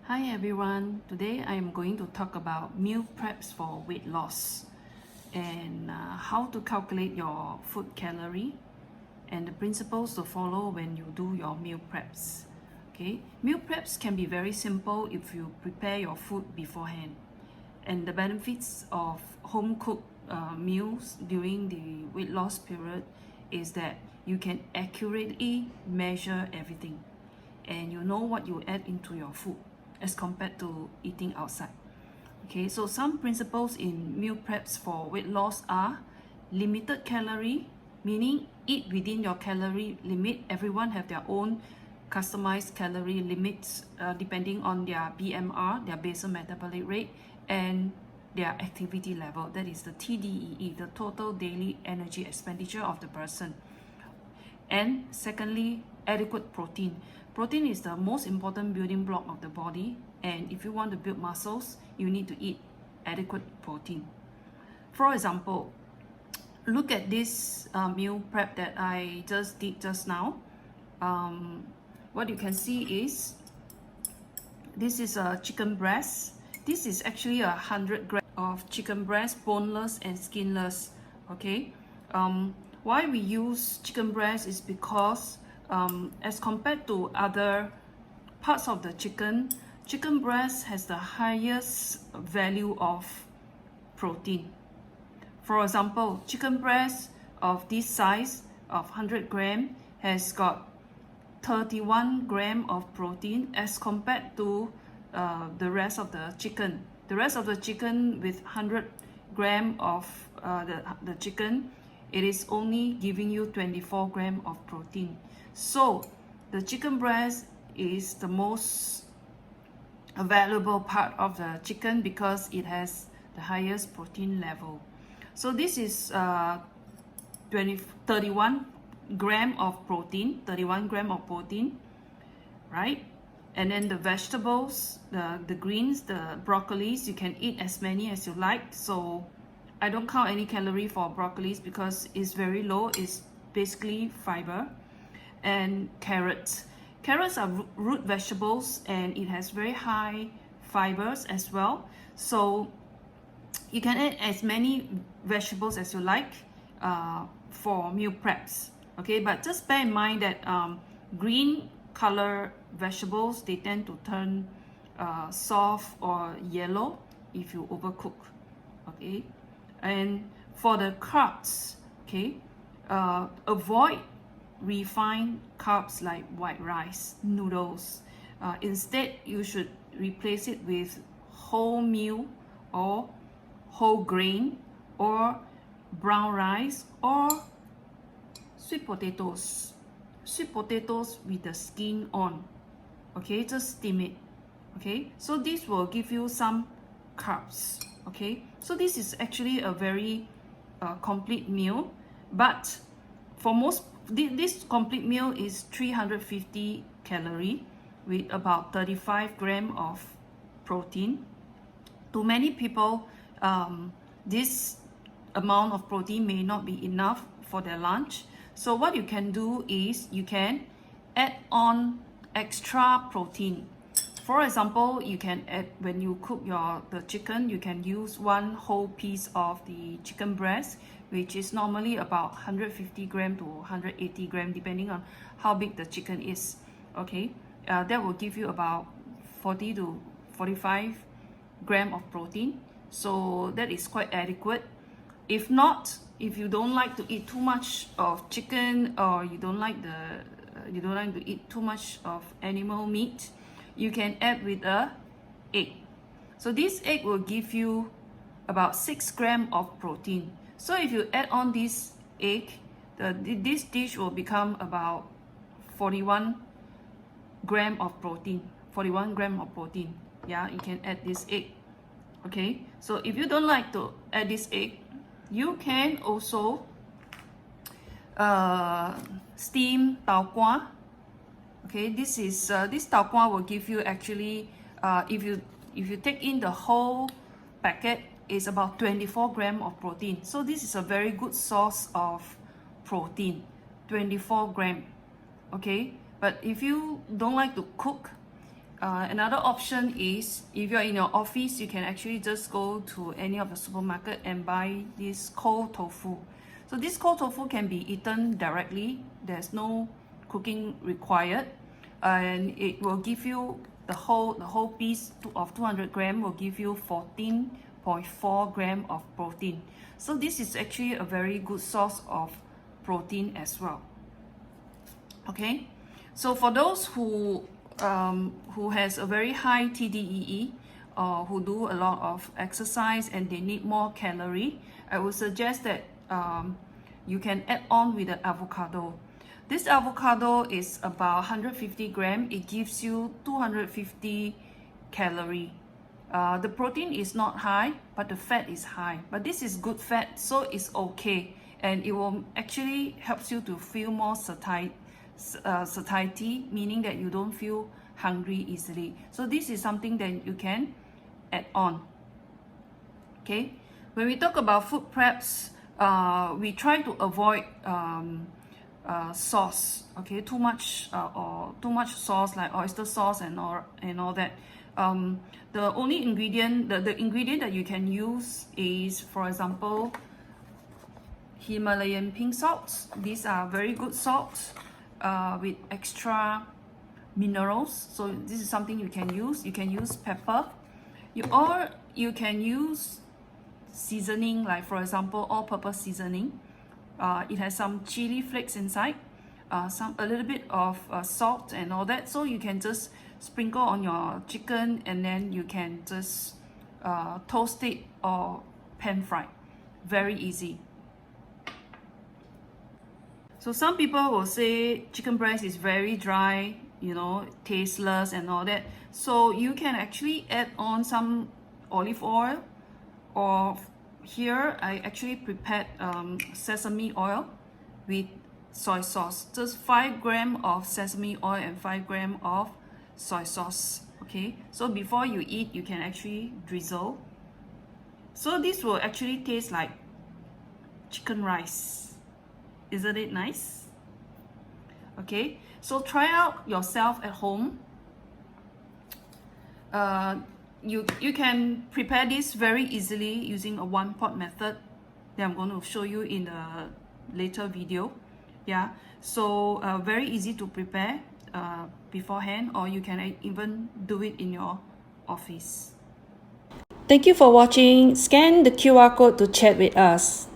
Hi everyone, today I am going to talk about meal preps for weight loss and how to calculate your food calorie and the principles to follow when you do your meal preps. Okay, meal preps can be very simple if you prepare your food beforehand, and the benefits of home cooked meals during the weight loss period is that you can accurately measure everything and you know what you add into your food as compared to eating outside. Okay, so some principles in meal preps for weight loss are limited calorie, meaning eat within your calorie limit. Everyone have their own customized calorie limits depending on their BMR, their basal metabolic rate, and their activity level. That is the TDEE, the total daily energy expenditure of the person. And secondly, adequate protein. Protein is the most important building block of the body, and if you want to build muscles, you need to eat adequate protein. For example, look at this meal prep that I just did just now. What you can see is this is a chicken breast. This is actually 100 grams of chicken breast, boneless and skinless. Okay, why we use chicken breast is because as compared to other parts of the chicken breast has the highest value of protein. For example, chicken breast of this size of 100 gram has got 31 gram of protein as compared to the rest of the chicken. The rest of the chicken with 100 gram of the chicken, it is only giving you 24 gram of protein. So the chicken breast is the most valuable part of the chicken because it has the highest protein level. So this is 31 gram of protein, 31 gram of protein, right? And then the vegetables, the greens, the broccolis, you can eat as many as you like. So I don't count any calorie for broccolis because it's very low. It's basically fiber. And carrots. Carrots are root vegetables and it has very high fibers as well. So you can add as many vegetables as you like for meal preps. Okay, but just bear in mind that green color vegetables, they tend to turn soft or yellow if you overcook. Okay, and for the carbs, okay, avoid refined carbs like white rice, noodles. Instead, you should replace it with wholemeal or whole grain or brown rice or sweet potatoes. Sweet potatoes with the skin on. Okay, just steam it. Okay, so this will give you some carbs. Okay, so this is actually a very complete meal, but for most this complete meal is 350 calorie with about 35 gram of protein. To many people, this amount of protein may not be enough for their lunch. So what you can do is you can add on extra protein. For example, you can add, when you cook the chicken, you can use one whole piece of the chicken breast, which is normally about 150 gram to 180 gram depending on how big the chicken is. Okay, that will give you about 40 to 45 gram of protein. So that is quite adequate. If not, if you don't like to eat too much of chicken or you don't like to eat too much of animal meat, you can add with a egg. So this egg will give you about 6 gram of protein. So if you add on this egg, this dish will become about 41 gram of protein. 41 gram of protein. Yeah, you can add this egg. Okay, so if you don't like to add this egg, you can also steam tau kwa. Okay, this tau kwa will give you actually if you take in the whole packet, is about 24 gram of protein. So this is a very good source of protein, 24 gram. Okay, but if you don't like to cook, Another option is if you're in your office, you can actually just go to any of the supermarket and buy this cold tofu. So this cold tofu can be eaten directly. There's no cooking required, and it will give you the whole piece of 200 gram will give you 14.4 gram of protein. So this is actually a very good source of protein as well. Okay, so for those who has a very high TDEE or who do a lot of exercise and they need more calorie, I would suggest that you can add on with the avocado. This avocado is about 150 gram. It gives you 250 calorie. The protein is not high, but the fat is high. But this is good fat, so it's okay, and it will actually helps you to feel more satiety, meaning that you don't feel hungry easily. So this is something that you can add on. Okay, when we talk about food preps, we try to avoid sauce. Okay, too much sauce like oyster sauce and all that. The only ingredient, the ingredient that you can use is, for example, Himalayan pink salts. These are very good salts with extra minerals. So this is something you can use. You can use pepper, or you can use seasoning, like for example all-purpose seasoning. It has some chili flakes inside, a little bit of salt and all that. So you can just sprinkle on your chicken, and then you can just toast it or pan fry. Very easy. So some people will say chicken breast is very dry, tasteless and all that. So you can actually add on some olive oil, or here I actually prepared sesame oil with soy sauce. Just 5 gram of sesame oil and 5 gram of soy sauce. Okay, so before you eat, you can actually drizzle. So this will actually taste like chicken rice. Isn't it nice? Okay, so try out yourself at home. You can prepare this very easily using a one-pot method that I'm going to show you in a later video. Yeah, so very easy to prepare beforehand, or you can even do it in your office. Thank you for watching. Scan the QR code to chat with us.